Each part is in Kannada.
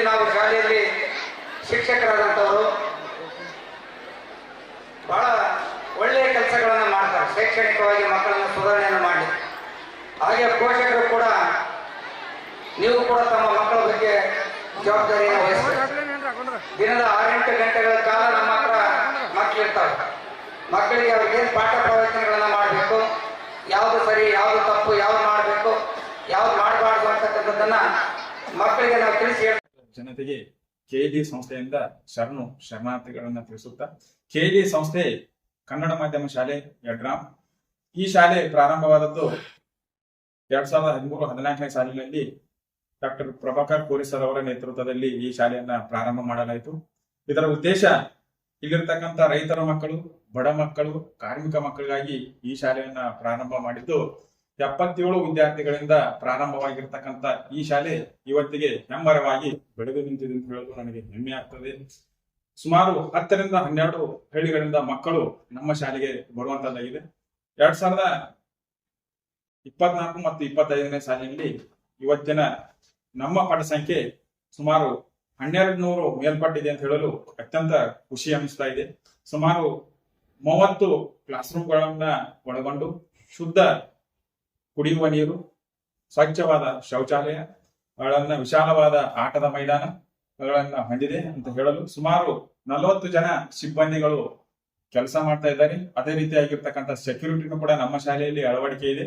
ನಾವು ಶಾಲೆಯಲ್ಲಿ ಶಿಕ್ಷಕರಾದಂಥವರು ಬಹಳ ಒಳ್ಳೆಯ ಕೆಲಸಗಳನ್ನು ಮಾಡ್ತಾರೆ, ಶೈಕ್ಷಣಿಕವಾಗಿ ಮಕ್ಕಳನ್ನು ಸುಧಾರಣೆಯನ್ನು ಮಾಡಿ. ಹಾಗೆ ಪೋಷಕರು ಕೂಡ, ನೀವು ಕೂಡ ತಮ್ಮ ಮಕ್ಕಳ ಬಗ್ಗೆ ಜವಾಬ್ದಾರಿಯನ್ನು ವಹಿಸಬೇಕು. ದಿನದ 6-8 ಗಂಟೆಗಳ ಕಾಲ ನಮ್ಮ ಹತ್ರ ಮಕ್ಕಳಿರ್ತಾವೆ. ಮಕ್ಕಳಿಗೆ ಅವ್ರಿಗೆ ಏನು ಪಾಠ ಪ್ರವಚನಗಳನ್ನು ಮಾಡಬೇಕು, ಯಾವುದು ಸರಿ, ಯಾವುದು ತಪ್ಪು, ಯಾವ್ದು ಮಾಡಬೇಕು, ಯಾವ್ದು ಮಾಡಬಾರ್ದು ಅಂತಕ್ಕಂಥದ್ದನ್ನ ಮಕ್ಕಳಿಗೆ ನಾವು ತಿಳಿಸಿ ಜನತೆಗೆ ಕೆಎಲ್ಇ ಸಂಸ್ಥೆಯಿಂದ ಶರಣಾರ್ಥಿಗಳನ್ನ ತಿಳಿಸುತ್ತಾ, ಕೆಎಲ್ಇ ಸಂಸ್ಥೆ ಕನ್ನಡ ಮಾಧ್ಯಮ ಶಾಲೆ ಯಡ್ರಾಮ್. ಈ ಶಾಲೆ ಪ್ರಾರಂಭವಾದದ್ದು 2013-14ನೇ ಸಾಲಿನಲ್ಲಿ ಡಾಕ್ಟರ್ ಪ್ರಭಾಕರ್ ಕೋರಿ ಸರ್ ಅವರ ನೇತೃತ್ವದಲ್ಲಿ ಈ ಶಾಲೆಯನ್ನ ಪ್ರಾರಂಭ ಮಾಡಲಾಯಿತು. ಇದರ ಉದ್ದೇಶ ಇಲ್ಲಿರ್ತಕ್ಕಂಥ ರೈತರ ಮಕ್ಕಳು, ಬಡ ಮಕ್ಕಳು, ಕಾರ್ಮಿಕ ಮಕ್ಕಳಿಗಾಗಿ ಈ ಶಾಲೆಯನ್ನ ಪ್ರಾರಂಭ ಮಾಡಿದ್ದು. 77 ವಿದ್ಯಾರ್ಥಿಗಳಿಂದ ಪ್ರಾರಂಭವಾಗಿರ್ತಕ್ಕಂಥ ಈ ಶಾಲೆ ಇವತ್ತಿಗೆ ಹೆಮ್ಮರವಾಗಿ ಬೆಳೆದು ನಿಂತಿದೆ ಅಂತ ಹೇಳೋದು ನನಗೆ ಹೆಮ್ಮೆ ಆಗ್ತದೆ. ಸುಮಾರು 10ರಿಂದ 12 ಹಳ್ಳಿಗಳಿಂದ ಮಕ್ಕಳು ನಮ್ಮ ಶಾಲೆಗೆ ಬರುವಂತದ್ದಾಗಿದೆ. 2024 ಮತ್ತು 25ನೇ ಸಾಲಿನಲ್ಲಿ ಇವತ್ತಿನ ನಮ್ಮ ಪಾಠ ಸಂಖ್ಯೆ ಸುಮಾರು 1200 ಮೇಲ್ಪಟ್ಟಿದೆ ಅಂತ ಹೇಳಲು ಅತ್ಯಂತ ಖುಷಿ ಅನಿಸ್ತಾ ಇದೆ. ಸುಮಾರು 30 ಕ್ಲಾಸ್ ರೂಮ್ಗಳನ್ನ ಒಳಗೊಂಡು ಶುದ್ಧ ಕುಡಿಯುವ ನೀರು, ಸ್ವಚ್ಛವಾದ ಶೌಚಾಲಯಗಳನ್ನ, ವಿಶಾಲವಾದ ಆಟದ ಮೈದಾನಗಳನ್ನ ಹೊಂದಿದೆ ಅಂತ ಹೇಳಲು ಸುಮಾರು 40 ಜನ ಸಿಬ್ಬಂದಿಗಳು ಕೆಲಸ ಮಾಡ್ತಾ ಇದ್ದಾರೆ. ಅದೇ ರೀತಿಯಾಗಿರ್ತಕ್ಕಂಥ ಸೆಕ್ಯೂರಿಟಿನೂ ಕೂಡ ನಮ್ಮ ಶಾಲೆಯಲ್ಲಿ ಅಳವಡಿಕೆ ಇದೆ.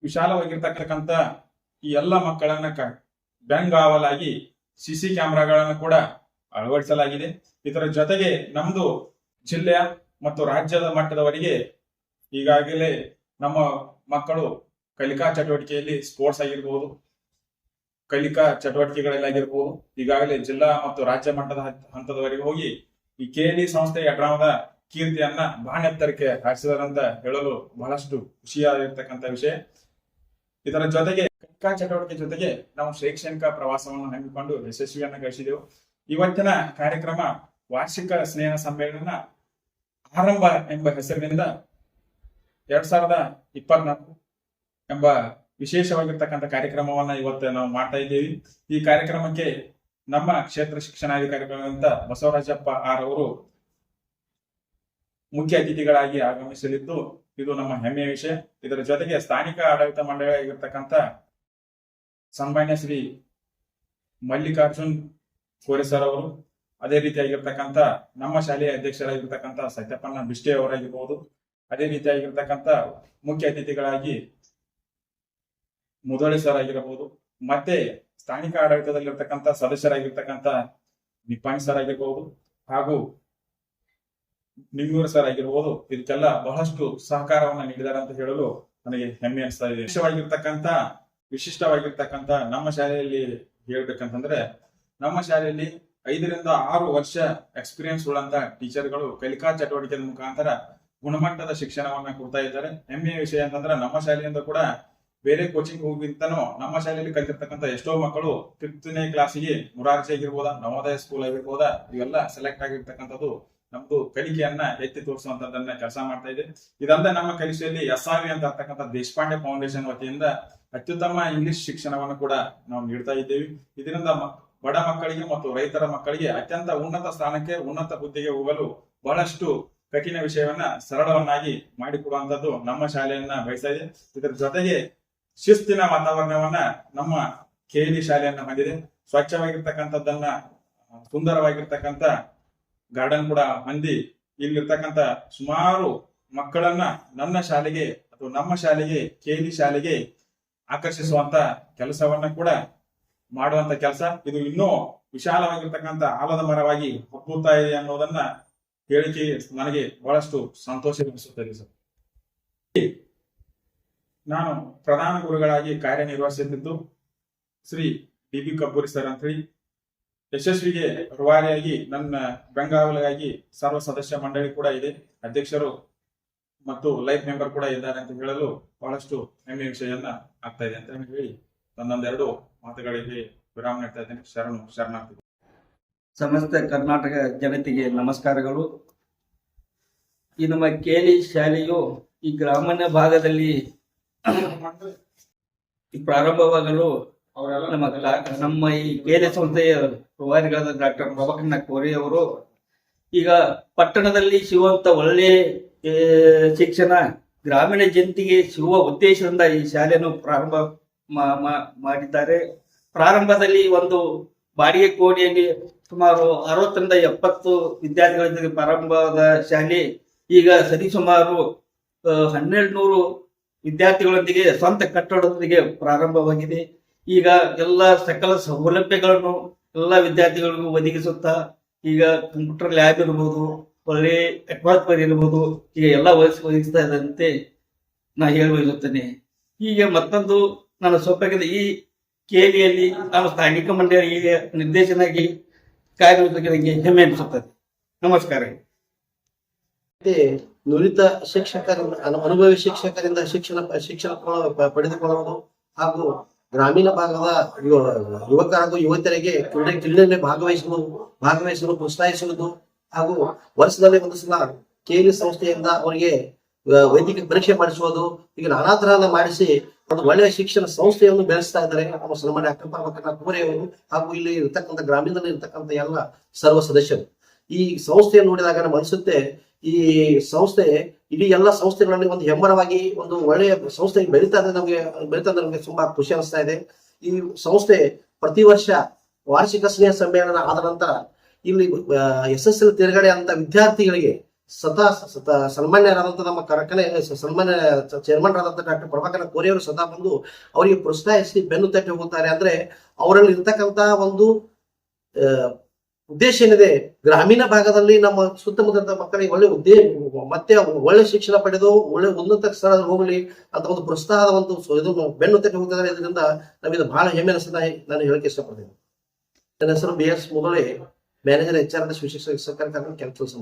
ವಿಶಾಲವಾಗಿರ್ತಕ್ಕಂಥ ಈ ಎಲ್ಲ ಮಕ್ಕಳನ್ನ ಬೆಂಗಾವಲಾಗಿ ಸಿಸಿ ಕ್ಯಾಮೆರಾಗಳನ್ನು ಕೂಡ ಅಳವಡಿಸಲಾಗಿದೆ. ಇದರ ಜೊತೆಗೆ ನಮ್ದು ಜಿಲ್ಲೆಯ ಮತ್ತು ರಾಜ್ಯದ ಮಟ್ಟದವರೆಗೆ ಈಗಾಗಲೇ ನಮ್ಮ ಮಕ್ಕಳು ಕಲಿಕಾ ಚಟುವಟಿಕೆಯಲ್ಲಿ ಸ್ಪೋರ್ಟ್ಸ್ ಆಗಿರ್ಬೋದು, ಕಲಿಕಾ ಚಟುವಟಿಕೆಗಳಲ್ಲಾಗಿರ್ಬೋದು, ಈಗಾಗಲೇ ಜಿಲ್ಲಾ ಮತ್ತು ರಾಜ್ಯ ಮಟ್ಟದ ಹಂತದವರೆಗೆ ಹೋಗಿ ಈ ಕೆಎಲ್ಇ ಸಂಸ್ಥೆ ಯಡ್ರಾಮದ ಕೀರ್ತಿಯನ್ನ ಬಾಣೆತ್ತರಕ್ಕೆ ಹಾರಿಸಿದಾರಂತ ಹೇಳಲು ಬಹಳಷ್ಟು ಖುಷಿಯಾಗಿರ್ತಕ್ಕಂಥ ವಿಷಯ. ಇದರ ಜೊತೆಗೆ ಕಲಿಕಾ ಚಟುವಟಿಕೆ ಜೊತೆಗೆ ನಾವು ಶೈಕ್ಷಣಿಕ ಪ್ರವಾಸವನ್ನು ಹಮ್ಮಿಕೊಂಡು ಯಶಸ್ವಿಯನ್ನ ಗಳಿಸಿದೆವು. ಇವತ್ತಿನ ಕಾರ್ಯಕ್ರಮ ವಾರ್ಷಿಕ ಸ್ನೇಹ ಸಮ್ಮೇಳನ ಆರಂಭ ಎಂಬ ಹೆಸರಿನಿಂದ 2024 ಎಂಬ ವಿಶೇಷವಾಗಿರ್ತಕ್ಕಂಥ ಕಾರ್ಯಕ್ರಮವನ್ನ ಇವತ್ತು ನಾವು ಮಾಡ್ತಾ ಇದ್ದೀವಿ. ಈ ಕಾರ್ಯಕ್ರಮಕ್ಕೆ ನಮ್ಮ ಕ್ಷೇತ್ರ ಶಿಕ್ಷಣಾಧಿಕಾರಿಗಳಾದಂತ ಬಸವರಾಜಪ್ಪ ಆರ್ ಅವರು ಮುಖ್ಯ ಅತಿಥಿಗಳಾಗಿ ಆಗಮಿಸಲಿದ್ದು, ಇದು ನಮ್ಮ ಹೆಮ್ಮೆಯ ವಿಷಯ. ಇದರ ಜೊತೆಗೆ ಸ್ಥಾನಿಕ ಆಡಳಿತ ಮಂಡಳಿ ಆಗಿರ್ತಕ್ಕಂಥ ಸನ್ಮಾನ್ಯ ಶ್ರೀ ಮಲ್ಲಿಕಾರ್ಜುನ್ ಕೋರೆ ಸರ್ ಅವರು, ಅದೇ ರೀತಿಯಾಗಿರ್ತಕ್ಕಂಥ ನಮ್ಮ ಶಾಲೆಯ ಅಧ್ಯಕ್ಷರಾಗಿರ್ತಕ್ಕಂಥ ಸತ್ಯಪ್ಪಣ್ಣ ಬಿಷ್ಟೆ ಅವರಾಗಿರ್ಬೋದು, ಅದೇ ರೀತಿಯಾಗಿರ್ತಕ್ಕಂಥ ಮುಖ್ಯ ಅತಿಥಿಗಳಾಗಿ ಮುದೋಳಿ ಸರ್ ಆಗಿರಬಹುದು, ಮತ್ತೆ ಸ್ಥಾನಿಕ ಆಡಳಿತದಲ್ಲಿರ್ತಕ್ಕಂಥ ಸದಸ್ಯರಾಗಿರ್ತಕ್ಕಂಥ ನಿಪ್ಪಾಣಿ ಸರ್ ಆಗಿರ್ಬಹುದು, ಹಾಗೂ ನಿಮ್ಮೂರು ಸರ್ ಆಗಿರ್ಬೋದು. ಇದಕ್ಕೆಲ್ಲ ಬಹಳಷ್ಟು ಸಹಕಾರವನ್ನ ನೀಡಿದ್ದಾರೆ ಅಂತ ಹೇಳಲು ನನಗೆ ಹೆಮ್ಮೆ ಅನಿಸ್ತಾ ಇದೆ. ವಿಶಿಷ್ಟವಾಗಿರ್ತಕ್ಕಂಥ ನಮ್ಮ ಶಾಲೆಯಲ್ಲಿ ಹೇಳ್ಬೇಕಂತಂದ್ರೆ, ನಮ್ಮ ಶಾಲೆಯಲ್ಲಿ 5ರಿಂದ 6 ವರ್ಷ ಎಕ್ಸ್ಪೀರಿಯನ್ಸ್ ಉಳ್ಳಂತ ಟೀಚರ್ಗಳು ಕಲಿಕಾ ಚಟುವಟಿಕೆ ಮುಖಾಂತರ ಗುಣಮಟ್ಟದ ಶಿಕ್ಷಣವನ್ನ ಕೊಡ್ತಾ ಇದ್ದಾರೆ. ಹೆಮ್ಮೆಯ ವಿಷಯ ಅಂತಂದ್ರೆ, ನಮ್ಮ ಶಾಲೆಯಿಂದ ಕೂಡ ಬೇರೆ ಕೋಚಿಂಗ್ ಹೋಗಿಂತನೂ ನಮ್ಮ ಶಾಲೆಯಲ್ಲಿ ಕಲಿತಿರ್ತಕ್ಕಂಥ ಎಷ್ಟೋ ಮಕ್ಕಳು 5ನೇ ಕ್ಲಾಸಿಗೆ ಮುರಾರ್ಜಿ ಆಗಿರ್ಬೋದಾ, ನವೋದಯ ಸ್ಕೂಲ್ ಆಗಿರ್ಬೋದಾ, ಇವೆಲ್ಲ ಸೆಲೆಕ್ಟ್ ಆಗಿರ್ತಕ್ಕಂಥದ್ದು ನಮ್ದು ಕಲಿಕೆಯನ್ನ ಎತ್ತಿ ತೋರಿಸುವಂತದನ್ನ ಕೆಲಸ ಮಾಡ್ತಾ ಇದೆ. ಇದಲ್ಲದೆ ನಮ್ಮ ಕಲಿಕೆಯಲ್ಲಿ SRV ಅಂತ ಇರ್ತಕ್ಕಂಥ ದೇಶಪಾಂಡೆ ಫೌಂಡೇಶನ್ ವತಿಯಿಂದ ಅತ್ಯುತ್ತಮ ಇಂಗ್ಲಿಷ್ ಶಿಕ್ಷಣವನ್ನು ಕೂಡ ನಾವು ನೀಡ್ತಾ ಇದ್ದೇವೆ. ಇದರಿಂದ ಬಡ ಮಕ್ಕಳಿಗೆ ಮತ್ತು ರೈತರ ಮಕ್ಕಳಿಗೆ ಅತ್ಯಂತ ಉನ್ನತ ಸ್ಥಾನಕ್ಕೆ, ಉನ್ನತ ಹುದ್ದೆಗೆ ಹೋಗಲು ಬಹಳಷ್ಟು ಕಠಿಣ ವಿಷಯವನ್ನ ಸರಳವನ್ನಾಗಿ ಮಾಡಿಕೊಡುವಂತದ್ದು ನಮ್ಮ ಶಾಲೆಯನ್ನ ಬಯಸ್ತಾ ಇದೆ. ಇದರ ಜೊತೆಗೆ ಶಿಸ್ತಿನ ವಾತಾವರಣವನ್ನ ನಮ್ಮ ಕೆಎಲ್ಇ ಶಾಲೆಯನ್ನ ಹೊಂದಿದೆ. ಸ್ವಚ್ಛವಾಗಿರ್ತಕ್ಕಂಥದ್ದನ್ನ, ಸುಂದರವಾಗಿರ್ತಕ್ಕಂಥ ಗಾರ್ಡನ್ ಕೂಡ ಹೊಂದಿ ಇಲ್ಲಿರ್ತಕ್ಕಂಥ ಸುಮಾರು ಮಕ್ಕಳನ್ನ ನನ್ನ ಶಾಲೆಗೆ ಅಥವಾ ನಮ್ಮ ಶಾಲೆಗೆ, ಕೆಎಲ್ಇ ಶಾಲೆಗೆ ಆಕರ್ಷಿಸುವಂತ ಕೆಲಸವನ್ನ ಕೂಡ ಮಾಡುವಂತ ಕೆಲಸ. ಇದು ಇನ್ನೂ ವಿಶಾಲವಾಗಿರ್ತಕ್ಕಂಥ ಆಲದ ಮರವಾಗಿ ಹಬ್ಬುತ್ತಾ ಇದೆ ಅನ್ನೋದನ್ನ ಹೇಳಿಕೆ ನನಗೆ ಬಹಳಷ್ಟು ಸಂತೋಷ ಎನಿಸುತ್ತದೆ ಸರ್. ನಾನು ಪ್ರಧಾನ ಗುರುಗಳಾಗಿ ಕಾರ್ಯನಿರ್ವಹಿಸುತ್ತಿದ್ದು ಶ್ರೀ DB ಕಬ್ಬೂರಿ ಸರ್ ಅಂತ ಹೇಳಿ. ಯಶಸ್ವಿಗೆ ರೂವಾರಿಯಾಗಿ ನನ್ನ ಬೆಂಗಾವಲಾಗಿ ಸರ್ವ ಸದಸ್ಯ ಮಂಡಳಿ ಕೂಡ ಇದೆ, ಅಧ್ಯಕ್ಷರು ಮತ್ತು ಲೈಫ್ ಮೆಂಬರ್ ಕೂಡ ಇದ್ದಾರೆ ಅಂತ ಹೇಳಲು ಬಹಳಷ್ಟು ಹೆಮ್ಮೆಯ ವಿಷಯವನ್ನ ಆಗ್ತಾ ಇದೆ ಅಂತ ಹೇಳಿ ನನ್ನೊಂದೆರಡು ಮಾತುಗಳಿಗೆ ವಿರಾಮ ನೀಡ್ತಾ ಇದ್ದೇನೆ. ಶರಣಾರ್ಥಿ. ಸಮಸ್ತ ಕರ್ನಾಟಕ ಜನತೆಗೆ ನಮಸ್ಕಾರಗಳು. ಈ ನಮ್ಮ ಕೆಎಲ್ಇ ಶಾಲೆಯು ಈ ಗ್ರಾಮೀಣ ಭಾಗದಲ್ಲಿ ಪ್ರಾರಂಭವಾಗಲು ನಮ್ಮ ಈ ಕೇಲಿ ಸಂಸ್ಥೆಯ ರೂವಾರಿಗಳಾದ ಡಾಕ್ಟರ್ ಪ್ರಭಾಕರನ ಕೋರಿ ಅವರು ಈಗ ಪಟ್ಟಣದಲ್ಲಿ ಸಿಗುವಂತ ಒಳ್ಳೆ ಶಿಕ್ಷಣ ಗ್ರಾಮೀಣ ಜನತೆಗೆ ಸಿಗುವ ಉದ್ದೇಶದಿಂದ ಈ ಶಾಲೆಯನ್ನು ಪ್ರಾರಂಭ ಮಾಡಿದ್ದಾರೆ. ಪ್ರಾರಂಭದಲ್ಲಿ ಒಂದು ಬಾಡಿಗೆ ಕೋಣೆಯಲ್ಲಿ ಸುಮಾರು 60ರಿಂದ 70 ವಿದ್ಯಾರ್ಥಿಗಳಿಂದ ಪ್ರಾರಂಭವಾದ ಶಾಲೆ ಈಗ ಸರಿಸುಮಾರು 1200 ವಿದ್ಯಾರ್ಥಿಗಳೊಂದಿಗೆ ಸ್ವಂತ ಕಟ್ಟಡದೊಂದಿಗೆ ಪ್ರಾರಂಭವಾಗಿದೆ. ಈಗ ಎಲ್ಲ ಸಕಲ ಸೌಲಭ್ಯಗಳನ್ನು ಎಲ್ಲ ವಿದ್ಯಾರ್ಥಿಗಳಿಗೂ ಒದಗಿಸುತ್ತಾ ಈಗ ಕಂಪ್ಯೂಟರ್ ಲ್ಯಾಬ್ ಇರ್ಬೋದು, ಒಳ್ಳೆ ಅಟ್ಮಾಸ್ಫಿಯರ್ ಇರ್ಬೋದು, ಈಗ ಎಲ್ಲ ಒದಗಿಸ್ತಾ ಇದ್ದಂತೆ ನಾ ಹೇಳಬಯಸುತ್ತೇನೆ. ಹೀಗೆ ಮತ್ತೊಂದು ನಾನು ಸೊಪ್ಪಾಗಿದೆ ಈ ಕೇಲಿಯಲ್ಲಿ ನಾನು ಸ್ಥಾನಿಕ ಮಂಡಳಿಯ ನಿರ್ದೇಶನಾಗಿ ಕಾರ್ಯನಿರ್ವಹಿಸಲಿಕ್ಕೆ ಹೆಮ್ಮೆ ಅನಿಸುತ್ತದೆ. ನಮಸ್ಕಾರ. ನುರಿತ ಶಿಕ್ಷಕರಿಂದ ಅನುಭವಿ ಶಿಕ್ಷಕರಿಂದ ಶಿಕ್ಷಣ ಪಡೆದುಕೊಳ್ಳುವುದು ಹಾಗೂ ಗ್ರಾಮೀಣ ಭಾಗದ ಯುವಕ ಹಾಗೂ ಯುವತಿಯರಿಗೆ ಕ್ರೀಡೆಯಲ್ಲಿ ಭಾಗವಹಿಸಲು ಪ್ರೋತ್ಸಾಹಿಸುವುದು ಹಾಗೂ ವರ್ಷದಲ್ಲಿ ಒಂದು ಸಲ ಕೇಲಿ ಸಂಸ್ಥೆಯಿಂದ ಅವರಿಗೆ ವೈದ್ಯಕೀಯ ಪರೀಕ್ಷೆ ಮಾಡಿಸುವುದು, ಈಗ ನಾನಾ ತರಹದ ಮಾಡಿಸಿ ಒಂದು ಒಳ್ಳೆಯ ಶಿಕ್ಷಣ ಸಂಸ್ಥೆಯನ್ನು ಬೆಳೆಸ್ತಾ ಇದ್ದಾರೆ ನಮ್ಮ ಸನ್ಮಾನ್ಯ ಡಾಕ್ಟರ್ ಪ್ರಭಾಕರ ಕೋರೆ ಅವರು ಹಾಗೂ ಇಲ್ಲಿ ಇರ್ತಕ್ಕಂಥ ಗ್ರಾಮೀಣದಲ್ಲಿ ಇರ್ತಕ್ಕಂಥ ಎಲ್ಲ ಸರ್ವ ಸದಸ್ಯರು. ಈ ಸಂಸ್ಥೆಯನ್ನು ನೋಡಿದಾಗ ನಮ್ಗೆ ಅನಿಸುತ್ತೆ ಈ ಸಂಸ್ಥೆ ಇಡೀ ಎಲ್ಲ ಸಂಸ್ಥೆಗಳಲ್ಲಿ ಒಂದು ಹೆಮ್ಮರವಾಗಿ ಒಂದು ಒಳ್ಳೆಯ ಸಂಸ್ಥೆ ಬೆಳೀತಾ ನಮಗೆ ತುಂಬಾ ಖುಷಿ ಅನಿಸ್ತಾ ಇದೆ. ಈ ಸಂಸ್ಥೆ ಪ್ರತಿ ವರ್ಷ ವಾರ್ಷಿಕ ಸ್ನೇಹ ಸಮ್ಮೇಳನ ಆದ ನಂತರ ಇಲ್ಲಿ SSL ತೇರ್ಗಡೆ ಅಂತ ವಿದ್ಯಾರ್ಥಿಗಳಿಗೆ ಸನ್ಮಾನ್ಯರಾದಂಥ ನಮ್ಮ ಕಾರ್ಖಾನೆ ಸನ್ಮಾನ್ಯ ಚೇರ್ಮನ್ ಆದಂಥ ಡಾಕ್ಟರ್ ಪ್ರಭಾಕರ ಕೋರೆ ಅವರು ಸದಾ ಬಂದು ಅವರಿಗೆ ಪ್ರೋತ್ಸಾಹಿಸಿ ಬೆನ್ನು ತಟ್ಟಿ ಹೋಗುತ್ತಾರೆ. ಅಂದ್ರೆ ಅವರಲ್ಲಿ ಇರ್ತಕ್ಕಂಥ ಒಂದು ಉದ್ದೇಶ ಏನಿದೆ, ಗ್ರಾಮೀಣ ಭಾಗದಲ್ಲಿ ನಮ್ಮ ಸುತ್ತಮುತ್ತ ಮಕ್ಕಳಿಗೆ ಮತ್ತೆ ಒಳ್ಳೆ ಶಿಕ್ಷಣ ಪಡೆದು ಒಳ್ಳೆ ಉನ್ನತ ಸ್ಥಳದಲ್ಲಿ ಹೋಗಲಿ ಅಂತ ಒಂದು ಪ್ರೋತ್ಸಾಹದ ಒಂದು ಇದನ್ನು ಬೆನ್ನು ತಟ್ಟಿ ಹೋಗ್ತಿದ್ದಾರೆ. ಇದರಿಂದ ನಮಗೆ ಬಹಳ ಹೆಮ್ಮೆ ಅನಿಸ್ತದೆ ನಾನು ಹೇಳಕ್ಕೆ ಇಷ್ಟಪಡ್ತೇನೆ. ನನ್ನ ಹೆಸರು BS ಮುಗಳೆ, ಮ್ಯಾನೇಜರ್ HR ಶಿಕ್ಷಕ ಸರ್ಕಾರಿ ಕೆಲಸ